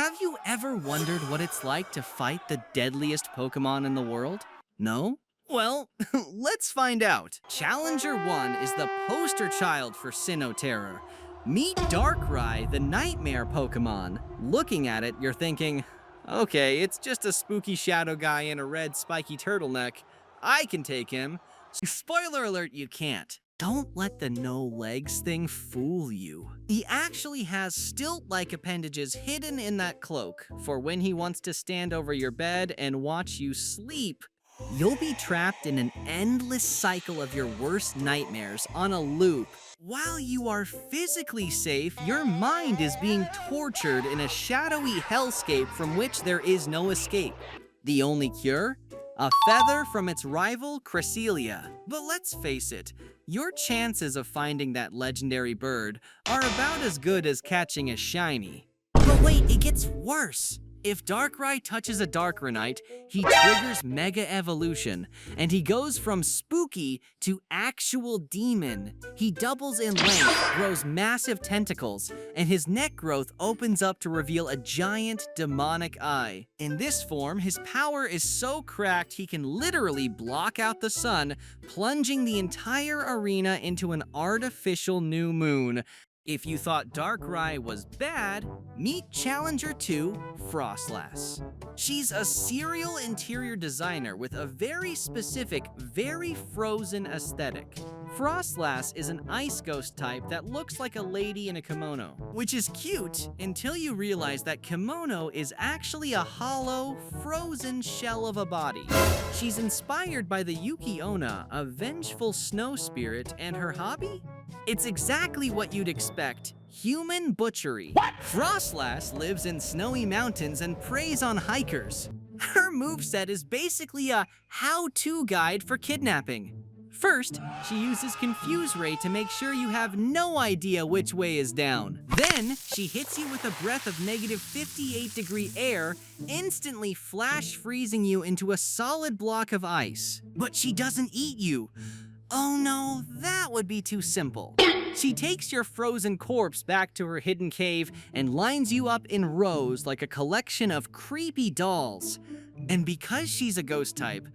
Have you ever wondered what it's like to fight the deadliest Pokemon in the world? No? Well, let's find out. Challenger 1 is the poster child for Sinnoh terror. Meet Darkrai, the nightmare Pokemon. Looking at it, you're thinking, okay, it's just a spooky shadow guy in a red spiky turtleneck. I can take him. Spoiler alert, you can't. Don't let the no legs thing fool you. He actually has stilt-like appendages hidden in that cloak for when he wants to stand over your bed and watch you sleep. You'll be trapped in an endless cycle of your worst nightmares on a loop. While you are physically safe, your mind is being tortured in a shadowy hellscape from which there is no escape. The only cure? A feather from its rival, Cresselia. But let's face it, your chances of finding that legendary bird are about as good as catching a shiny. But wait, it gets worse. If Darkrai touches a Darkranite, he triggers Mega Evolution, and he goes from spooky to actual demon. He doubles in length, grows massive tentacles, and his neck growth opens up to reveal a giant demonic eye. In this form, his power is so cracked he can literally block out the sun, plunging the entire arena into an artificial new moon. If you thought Darkrai was bad, meet Challenger 2, Frostlass. She's a serial interior designer with a very specific, very frozen aesthetic. Frostlass is an ice ghost type that looks like a lady in a kimono, which is cute until you realize that kimono is actually a hollow, frozen shell of a body. She's inspired by the Yuki Onna, a vengeful snow spirit, and her hobby? It's exactly what you'd expect. Human butchery. What? Frostlass lives in snowy mountains and preys on hikers. Her moveset is basically a how-to guide for kidnapping. First, she uses Confuse Ray to make sure you have no idea which way is down. Then, she hits you with a breath of negative 58-degree air, instantly flash freezing you into a solid block of ice. But she doesn't eat you. Oh no, that would be too simple. She takes your frozen corpse back to her hidden cave and lines you up in rows like a collection of creepy dolls. And because she's a ghost type,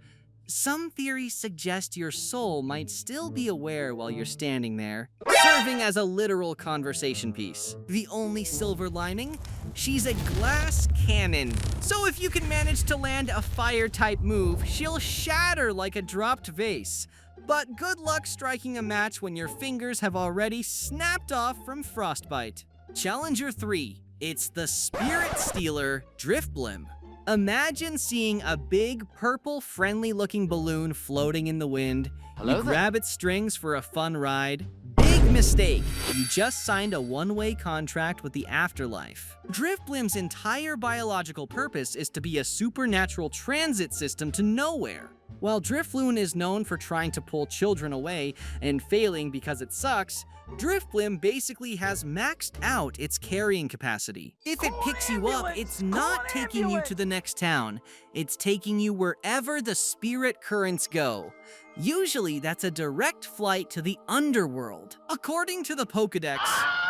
some theories suggest your soul might still be aware while you're standing there, serving as a literal conversation piece. The only silver lining? She's a glass cannon. So if you can manage to land a fire-type move, she'll shatter like a dropped vase. But good luck striking a match when your fingers have already snapped off from frostbite. Challenger 3. It's the Spirit Stealer, Drifblim. Imagine seeing a big, purple, friendly-looking balloon floating in the wind. You grab its strings for a fun ride. Big mistake! You just signed a one-way contract with the afterlife. Drifblim's entire biological purpose is to be a supernatural transit system to nowhere. While Drifloon is known for trying to pull children away and failing because it sucks, Drifblim basically has maxed out its carrying capacity. If it picks you up, it's not taking you to the next town. It's taking you wherever the spirit currents go. Usually, that's a direct flight to the underworld. According to the Pokedex,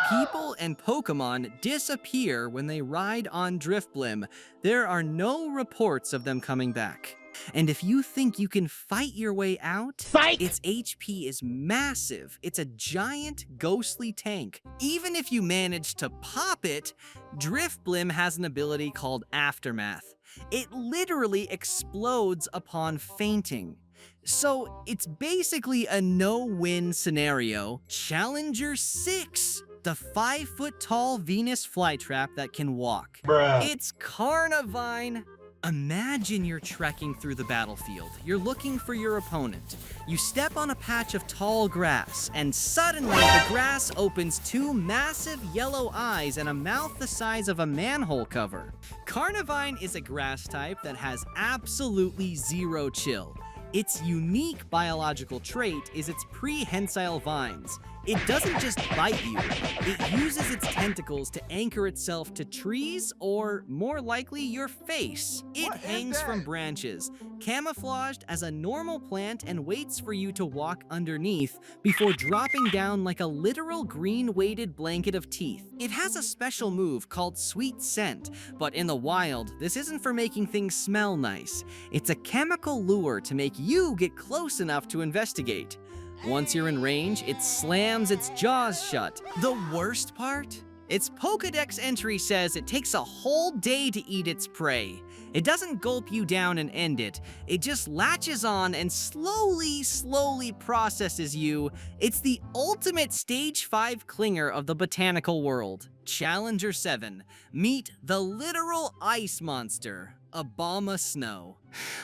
people and Pokemon disappear when they ride on Drifblim. There are no reports of them coming back. And if you think you can fight your way out, its HP is massive. It's a giant, ghostly tank. Even if you manage to pop it, Drifblim has an ability called Aftermath. It literally explodes upon fainting. So it's basically a no-win scenario. Challenger 6. The 5-foot-tall Venus flytrap that can walk. Bruh. It's Carnivine. Imagine you're trekking through the battlefield. You're looking for your opponent. You step on a patch of tall grass, and suddenly the grass opens two massive yellow eyes and a mouth the size of a manhole cover. Carnivine is a grass type that has absolutely zero chill. Its unique biological trait is its prehensile vines. It doesn't just bite you, it uses its tentacles to anchor itself to trees or, more likely, your face. It hangs from branches, camouflaged as a normal plant, and waits for you to walk underneath before dropping down like a literal green weighted blanket of teeth. It has a special move called Sweet Scent, but in the wild, this isn't for making things smell nice. It's a chemical lure to make you get close enough to investigate. Once you're in range, it slams its jaws shut. The worst part? Its Pokédex entry says it takes a whole day to eat its prey. It doesn't gulp you down and end it. It just latches on and slowly processes you. It's the ultimate Stage 5 clinger of the botanical world. Challenger 7. Meet the literal ice monster, Obama Sinnoh.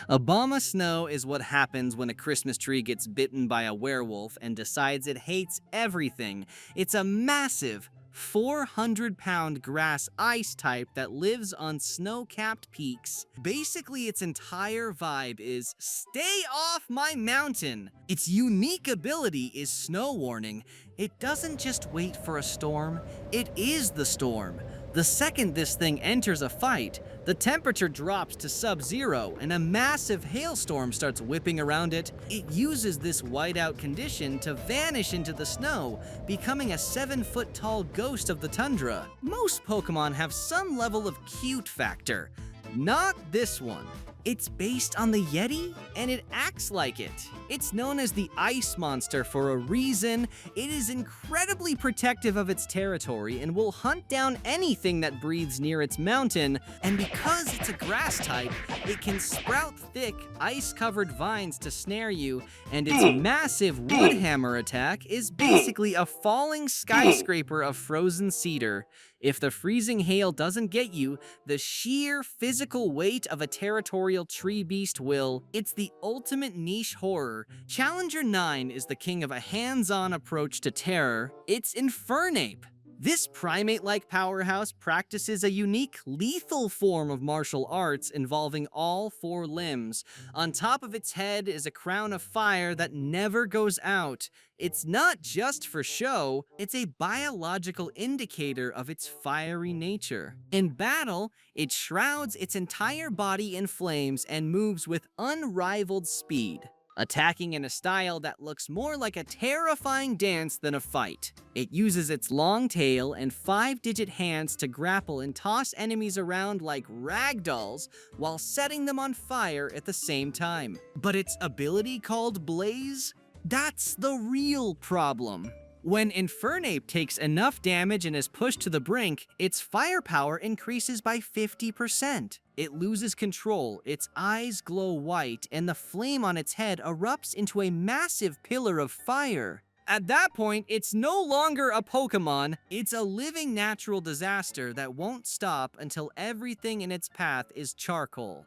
Obama Sinnoh is what happens when a Christmas tree gets bitten by a werewolf and decides it hates everything. It's a massive 400-pound grass ice type that lives on snow-capped peaks. Basically, its entire vibe is, stay off my mountain! Its unique ability is snow warning. It doesn't just wait for a storm, it is the storm. The second this thing enters a fight, the temperature drops to sub-zero and a massive hailstorm starts whipping around it. It uses this whiteout condition to vanish into the snow, becoming a 7-foot-tall ghost of the tundra. Most Pokemon have some level of cute factor. Not this one. It's based on the Yeti, and it acts like it. It's known as the Ice Monster for a reason. It is incredibly protective of its territory and will hunt down anything that breathes near its mountain. And because it's a grass type, it can sprout thick, ice-covered vines to snare you, and its massive wood hammer attack is basically a falling skyscraper of frozen cedar. If the freezing hail doesn't get you, the sheer physical weight of a territorial tree beast will. It's the ultimate niche horror. Challenger 9 is the king of a hands-on approach to terror. It's Infernape. This primate-like powerhouse practices a unique, lethal form of martial arts involving all 4 limbs. On top of its head is a crown of fire that never goes out. It's not just for show, it's a biological indicator of its fiery nature. In battle, it shrouds its entire body in flames and moves with unrivaled speed, attacking in a style that looks more like a terrifying dance than a fight. It uses its long tail and 5-digit hands to grapple and toss enemies around like ragdolls while setting them on fire at the same time. But its ability called Blaze? That's the real problem. When Infernape takes enough damage and is pushed to the brink, its firepower increases by 50%. It loses control, its eyes glow white, and the flame on its head erupts into a massive pillar of fire. At that point, it's no longer a Pokemon, it's a living natural disaster that won't stop until everything in its path is charcoal.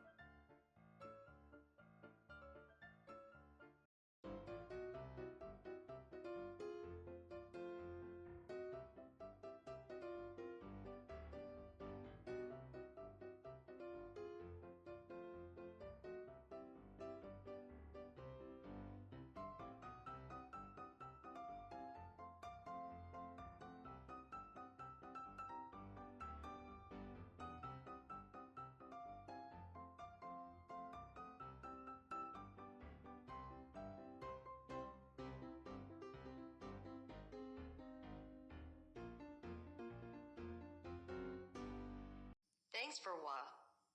Thanks for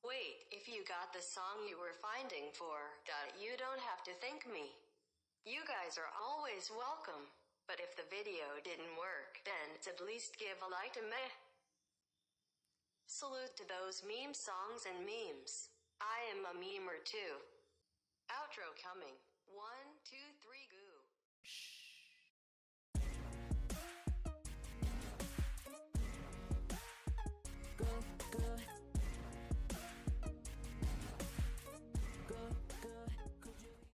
Wait, if you got the song you were finding for, you don't have to thank me. You guys are always welcome. But if the video didn't work, then at least give a like to me. Salute to those meme songs and memes. I am a memer too. Outro coming. 1, 2, 3, go.